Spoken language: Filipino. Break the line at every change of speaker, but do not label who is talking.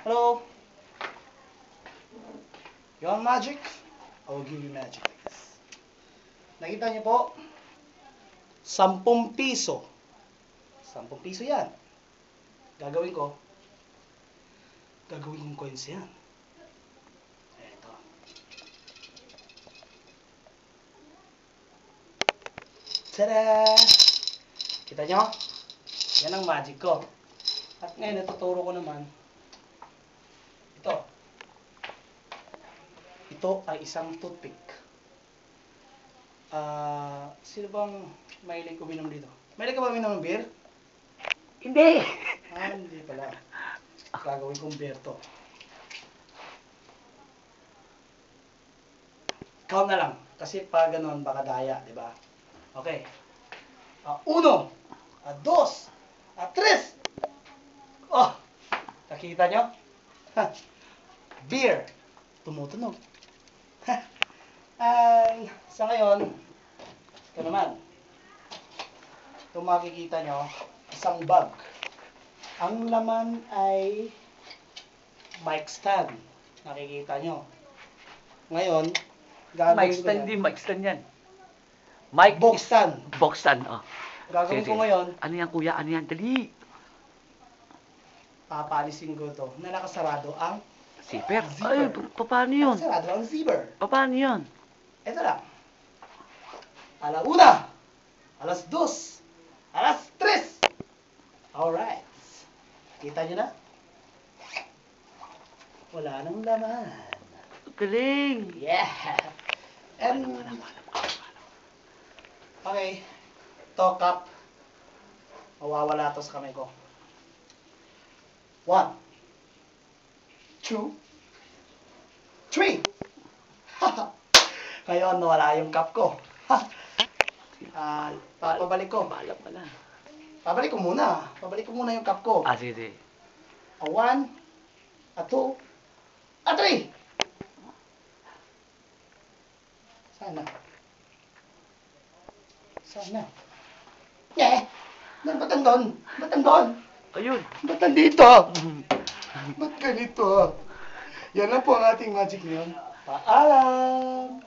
Hello? You want magic? I will give you magic like this. Nakita niyo po? 10 piso. 10 piso yan. Gagawin kong coins yan. Eto. Tada! Kita nyo? Yan ang magic ko. At ngayon, natuturo ko naman. Ito ay isang toothpick. Sino bang mahilig uminom dito? Mahilig ka ba uminom ng beer?
Hindi.
Hindi pala. Gagawin kong beer to. Count na lang. Kasi pag ganon, baka daya, di ba? Okay. 1, 2, 3. Oh! Nakita nyo? Beer. Tumutunog. Sa ngayon, ito naman. Ito makikita nyo, isang bag. Ang laman ay mic stand. Nakikita nyo. Ngayon, gagawin
Mic
ko
stand,
yan.
di mic stand yan. Mic
Box stand.
Box stand, oh.
Gagawin
Sige,
ko
sige.
ngayon,
Ano yan, kuya? Ano yan? Dali.
papalisin ko to na nakasarado ang
Zipper.
Zipper.
Ay, paano yun?
nakasarado ang zipper.
Paano yun?
Ito lang. Alauna, 2, 3. Alright. Kita nyo na? Wala nang laman.
Galing.
Yeah. And, okay. To cup. Mawawala to sa kamay ko. 1, 2, 3. Ngayon, nawala yung cup ko. Pabalik ko.
Balap ka na.
Pabalik ko muna. Pabalik ko muna yung cup ko.
Sige, sige.
1, 2, 3. Sana. Ba't andun? Ba't andun?
Ayun.
Ba't andito? Ba't ganito? Yan lang po ang ating magic ngayon. Paalam!